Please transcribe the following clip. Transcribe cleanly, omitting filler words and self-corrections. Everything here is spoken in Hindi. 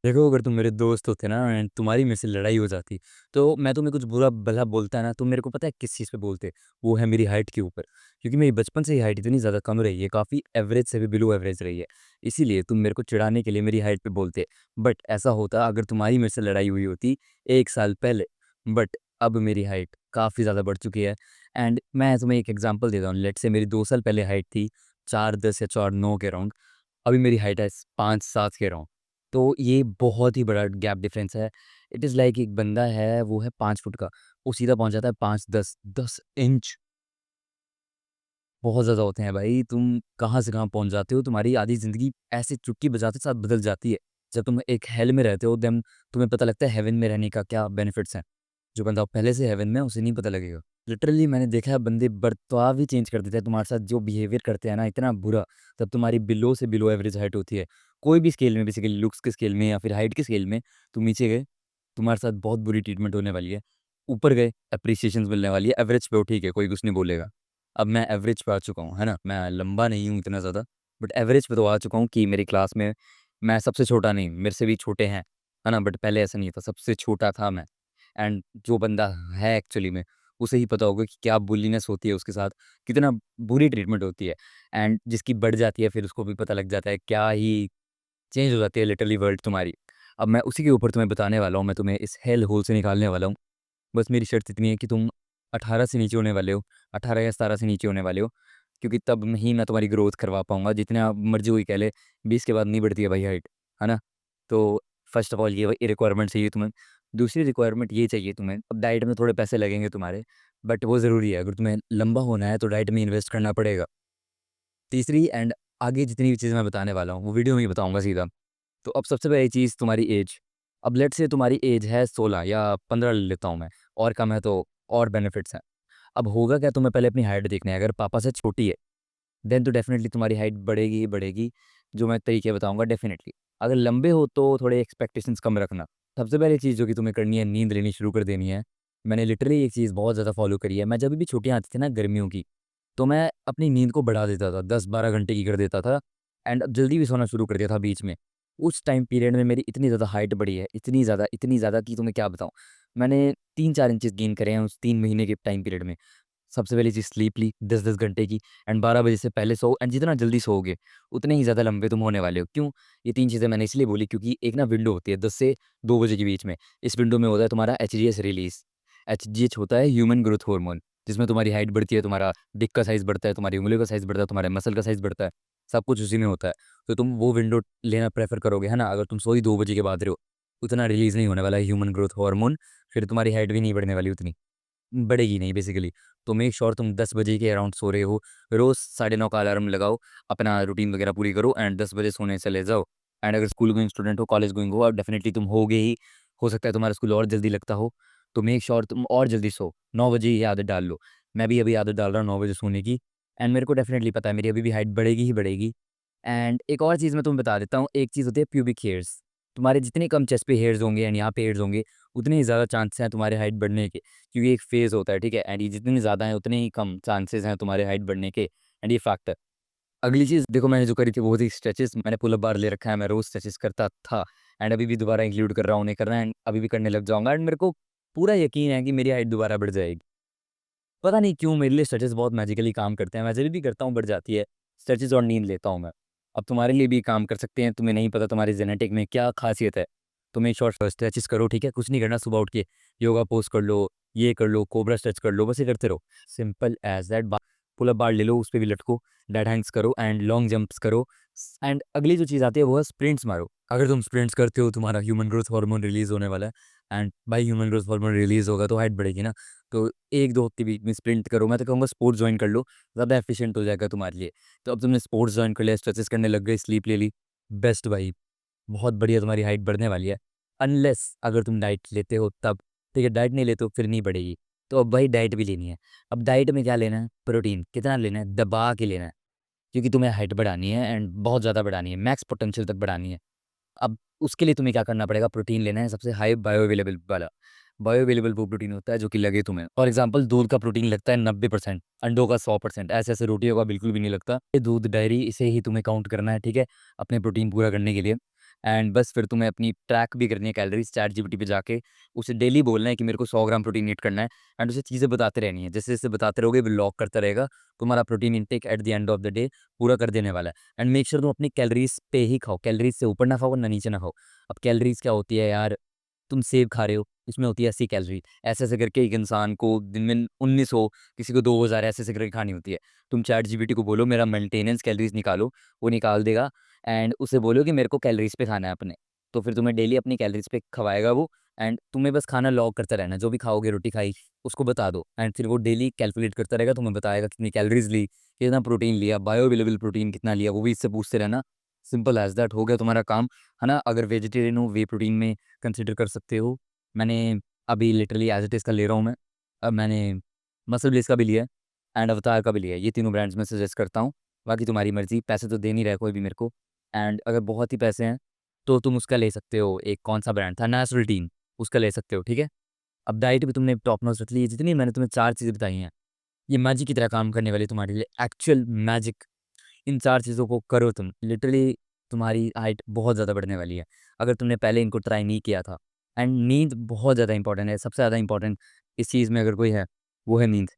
देखो, अगर तुम मेरे दोस्त होते ना एंड तुम्हारी मेरे से लड़ाई हो जाती, तो मैं तुम्हें कुछ बुरा भला बोलता है ना, तुम मेरे को पता है किस चीज़ पे बोलते? वो है मेरी हाइट के ऊपर। क्योंकि मेरी बचपन से ही हाइट इतनी ज़्यादा कम रही है, काफ़ी एवरेज से भी बिलो एवरेज रही है। इसीलिए तुम मेरे को चिढ़ाने के लिए मेरी हाइट पे बोलते। बट ऐसा होता अगर तुम्हारी मेरे से लड़ाई हुई होती 1 साल पहले। बट अब मेरी हाइट काफ़ी ज़्यादा बढ़ चुकी है। एंड मैं तुम्हें एक एग्ज़ाम्पल देता हूँ, लेट्स से मेरी 2 साल पहले हाइट थी 4'10" या 4'9" के अराउंड। अभी मेरी हाइट है 5'7" के अराउंड। तो ये बहुत ही बड़ा गैप डिफरेंस है। इट इज़ लाइक एक बंदा है, वो है 5 फुट का, वो सीधा पहुँच जाता है 5'10", 10 इंच। बहुत ज़्यादा होते हैं भाई, तुम कहाँ से कहाँ पहुँच जाते हो, तुम्हारी आधी ज़िंदगी ऐसे चुटकी बजाते साथ बदल जाती है। जब तुम एक हेल में रहते हो देन तुम्हें पता लगता है हेवन में रहने का क्या बेनिफिट्स हैं। जो बंदा पहले से हेवन में है उसे नहीं पता लगेगा। लिटरली मैंने देखा है बंदे बर्ताव ही चेंज कर देते हैं तुम्हारे साथ, जो बिहेवियर करते हैं ना इतना बुरा, तब तुम्हारी बिलो से बिलो एवरेज हाइट होती है। कोई भी स्केल में, बेसिकली लुक्स के स्केल में या फिर हाइट के स्केल में, तुम नीचे गए, तुम्हारे साथ बहुत बुरी ट्रीटमेंट होने वाली है। ऊपर गए, एप्रिसिएशंस मिलने वाली है। एवरेज पे हो ठीक है, कोई कुछ नहीं बोलेगा। अब मैं एवरेज पे आ चुका हूँ, है ना? मैं लंबा नहीं हूँ इतना ज़्यादा, बट एवरेज पे तो आ चुका हूँ कि मेरी क्लास में मैं सबसे छोटा नहीं, मेरे से भी छोटे हैं, है ना? बट पहले ऐसा नहीं था, सबसे छोटा था मैं। एंड जो बंदा है एक्चुअली में, उसे ही पता होगा कि क्या बुलीनेस होती है उसके साथ, कितना बुरी ट्रीटमेंट होती है। एंड जिसकी बढ़ जाती है फिर उसको भी पता लग जाता है, क्या ही चेंज हो जाती है लिटरली वर्ल्ड तुम्हारी। अब मैं उसी के ऊपर तुम्हें बताने वाला हूँ, मैं तुम्हें इस हेल होल से निकालने वाला हूँ। बस मेरी शर्त इतनी है कि तुम 18 से नीचे होने वाले हो, 18 या 17 से नीचे होने वाले हो, क्योंकि तब ही मैं तुम्हारी ग्रोथ करवा पाऊँगा। जितना मर्ज़ी कोई कह ले, 20 के बाद नहीं बढ़ती है भाई हाइट, है ना? तो फर्स्ट ऑफ ऑल ये रिक्वायरमेंट चाहिए तुम्हें। दूसरी रिक्वायरमेंट ये चाहिए तुम्हें, अब डाइट में थोड़े पैसे लगेंगे तुम्हारे, बट वो ज़रूरी है। अगर तुम्हें लंबा होना है तो डाइट में इन्वेस्ट करना पड़ेगा। तीसरी एंड आगे जितनी भी चीज़ें मैं बताने वाला हूँ, वो वीडियो में ही बताऊँगा सीधा। तो अब सबसे पहली चीज़ तुम्हारी ऐज। अब लेट्स से तुम्हारी ऐज है 16 या 15 ले लेता हूँ मैं, और कम है तो और बेनिफिट्स हैं। अब होगा क्या, तुम्हें पहले अपनी हाइट देखना है, अगर पापा से छोटी है, देन तो डेफ़िनेटली तुम्हारी हाइट बढ़ेगी ही बढ़ेगी, जो मैं तरीके बताऊँगा डेफ़िनेटली। अगर लंबे हो तो थोड़े एक्सपेक्टेशंस कम रखना। सबसे पहली चीज़ जो कि तुम्हें करनी है, नींद लेनी शुरू कर देनी है। मैंने लिटरली एक चीज़ बहुत ज़्यादा फ़ॉलो करी है, मैं जब भी छुट्टियाँ आती थी ना गर्मियों की, तो मैं अपनी नींद को बढ़ा देता था, 10-12 घंटे की कर देता था एंड जल्दी भी सोना शुरू कर दिया था बीच में। उस टाइम पीरियड में मेरी इतनी ज़्यादा हाइट बढ़ी है, इतनी ज़्यादा कि तुम्हें क्या बताऊँ। मैंने 3-4 इंचेस गेन करे हैं उस 3 महीने के टाइम पीरियड में। सबसे पहली चीज़ स्लीप ली 10-10 घंटे की एंड 12 बजे से पहले सो, एंड जितना जल्दी सोओगे, उतने ही ज़्यादा लंबे तुम होने वाले हो। क्यों? ये 3 चीज़ें मैंने इसलिए बोली क्योंकि एक ना विंडो होती है 10 से 2 बजे के बीच में। इस विंडो में होता है तुम्हारा एचजीएच रिलीज़। एचजीएच होता है ह्यूमन ग्रोथ हार्मोन, जिसमें तुम्हारी हाइट बढ़ती है, तुम्हारा डिक का साइज़ बढ़ता है, तुम्हारी उँगलियों का साइज़ बढ़ता है, तुम्हारे मसल का साइज़ बढ़ता है। सब कुछ उसी में होता है। तो तुम वो विंडो लेना प्रेफ़र करोगे, है ना? अगर तुम सो ही 2 बजे के बाद रहे हो, उतना रिलीज़ नहीं होने वाला है ह्यूमन ग्रोथ हार्मोन, फिर तुम्हारी हाइट भी नहीं बढ़ने वाली उतनी। बढ़ेगी नहीं बेसिकली। तो मेक श्योर तुम 10 बजे के अराउंड सो रहे हो। रोज़ साढ़े 9 का अलार्म लगाओ, अपना रूटीन वगैरह पूरी करो एंड 10 बजे सोने चले जाओ। एंड अगर स्कूल गोइंग स्टूडेंट हो, कॉलेज गोइंग हो, अब डेफिनिटली तुम होगे ही। हो सकता है तुम्हारा स्कूल और जल्दी लगता हो, तो मेक श्योर तुम और जल्दी सो। 9 बजे ये आदत डाल लो। मैं भी अभी आदत डाल रहा हूँ 9 बजे सोने की, एंड मेरे को डेफिनिटली पता है मेरी अभी भी हाइट बढ़ेगी ही बढ़ेगी। एंड एक और चीज़ मैं तुम्हें बता देता हूँ, एक चीज़ होती है प्यूबिक हेयर्स। तुम्हारे जितने कम चेस्ट पे हेयर्स होंगे एंड यहाँ पे हेयर्स होंगे, उतने ही ज़्यादा चांसेस हैं तुम्हारे हाइट बढ़ने के। क्योंकि एक फ़ेज़ होता है, ठीक है? एंड ये जितने ज़्यादा हैं उतने ही कम चांसेस हैं तुम्हारे हाइट बढ़ने के, एंड ये फैक्ट है। अगली चीज़ देखो, मैंने जो करी थी वो थी स्ट्रेचेज़। मैंने पुल अप बार ले रखा है, मैं रोज़ स्ट्रेचेज़ करता था एंड अभी भी दोबारा इंक्लूड कर रहा हूँ, उन्हें करना है एंड अभी भी करने लग जाऊँगा, एंड मेरे को पूरा यकीन है कि मेरी हाइट दोबारा बढ़ जाएगी। पता नहीं क्यों मेरे लिए स्ट्रेचेज़ बहुत मैजिकली काम करते हैं, मैं जब भी करता हूँ बढ़ जाती है। स्ट्रेचेज़ और नींद लेता हूँ मैं। अब तुम्हारे लिए भी काम कर सकते हैं, तुम्हें नहीं पता तुम्हारी जेनेटिक में क्या ख़ासियत है। तो मेक श्योर स्ट्रेचेज़ करो, ठीक है? कुछ नहीं करना, सुबह उठ के योगा पोज़ कर लो, ये कर लो, कोबरा स्ट्रेच कर लो, बस ये करते रहो। Simple as that. Pull up bar ले लो, उस पे भी लटको, डेड हैंग्स करो एंड लॉन्ग जंप्स करो। एंड अगली जो चीज़ आती है वो है स्प्रिंट्स मारो। अगर तुम स्प्रिंट्स करते हो, तुम्हारा ह्यूमन ग्रोथ हार्मोन रिलीज़ होने वाला है, एंड भाई ह्यूमन ग्रोथ हार्मोन रिलीज़ होगा तो हाइट बढ़ेगी ना। तो 1-2 हफ्ते बीच में स्प्रिंट करो, मैं तो कहूँगा स्पोर्ट्स जॉइन कर लो, ज़्यादा एफिशिएंट हो जाएगा तुम्हारे लिए। तो अब तुमने स्पोर्ट्स जॉइन कर लिया, स्ट्रेचेज़ करने लग गए, स्लीप ले ली, बेस्ट भाई, बहुत बढ़िया तुम्हारी हाइट बढ़ने वाली है। अनलेस अगर तुम डाइट लेते हो तब, ठीक है? डाइट नहीं लेते हो फिर नहीं बढ़ेगी। तो अब भाई डाइट भी लेनी है। अब डाइट में क्या लेना है? प्रोटीन कितना लेना है? दबा के लेना है, क्योंकि तुम्हें हाइट बढ़ानी है एंड बहुत ज़्यादा बढ़ानी है, मैक्स पोटेंशियल तक बढ़ानी है। अब उसके लिए तुम्हें क्या करना पड़ेगा? प्रोटीन लेना है सबसे हाई बायो अवेलेबल वाला। बायो अवेलेबल वो प्रोटीन होता है जो कि लगे तुम्हें। फॉर एग्ज़ाम्पल दूध का प्रोटीन लगता है 90%, अंडों का 100%, ऐसे-ऐसे रोटियों का बिल्कुल भी नहीं लगता। ये दूध, डेयरी, इसे ही तुम्हें काउंट करना है, ठीक है? अपने प्रोटीन पूरा करने के लिए। एंड बस फिर तुम्हें अपनी ट्रैक भी करनी है कैलोरीज, चैट जीपीटी पे जाके उसे डेली बोलना है कि मेरे को 100 ग्राम प्रोटीन नीड करना है, एंड उसे चीज़ें बताते रहनी है। जैसे जैसे बताते रहोगे वो लॉक करता रहेगा, तुम्हारा protein intake at the end of the day पूरा कर देने वाला है। एंड मेक श्योर तुम अपनी कैलोरीज पे ही खाओ, कैलोरीज से ऊपर ना खाओ ना नीचे ना खाओ। अब कैलोरीज क्या होती है यार, तुम सेब खा रहे हो, इसमें होती है 80 कैलोरी, ऐसे ऐसे करके एक इंसान को दिन में 1900, किसी को 2000 ऐसे ऐसे करके खानी होती है। तुम चैट जीपीटी को बोलो मेरा मेंटेनेंस कैलोरीज निकालो, वो निकाल देगा। एंड उसे बोलो कि मेरे को कैलोरीज पे खाना है अपने, तो फिर तुम्हें डेली अपनी कैलोरीज पे खवाएगा वो। एंड तुम्हें बस खाना लॉग करते रहना, जो भी खाओगे, रोटी खाई, उसको बता दो, एंड फिर वो डेली कैलकुलेट करता रहेगा, तुम्हें बताएगा कितनी कैलोरीज ली, कितना प्रोटीन लिया, बायो अवेलेबल प्रोटीन कितना लिया, वो भी इससे पूछते रहना। सिंपल एज दैट, हो गया तुम्हारा काम, है ना। अगर वेजिटेरियन हो, वे प्रोटीन में कंसिडर कर सकते हो। मैंने अभी लिटरली एज इट इज़ का ले रहा हूँ मैं। अब मैंने मसल ब्लेस का भी लिया है एंड अवतार का भी लिया है, ये तीनों ब्रांड्स में सजेस्ट करता हूँ। बाकी तुम्हारी मर्जी, पैसे तो दे नहीं रहा है कोई भी मेरे को। एंड अगर बहुत ही पैसे हैं तो तुम उसका ले सकते हो, एक कौन सा ब्रांड था, नेचुरल टीन, उसका ले सकते हो, ठीक है। अब डाइट भी तुमने टॉप नॉच रख ली है, जितनी मैंने तुम्हें 4 चीज़ें बताई हैं, ये मैजिक की तरह काम करने वाली है तुम्हारे लिए, एक्चुअल मैजिक। इन 4 चीज़ों को करो तुम, लिटरली तुम्हारी हाइट बहुत ज़्यादा बढ़ने वाली है, अगर तुमने पहले इनको ट्राई नहीं किया था। एंड नींद बहुत ज़्यादा इंपॉर्टेंट है, सबसे ज़्यादा इंपॉर्टेंट इस चीज़ में अगर कोई है, वो है नींद।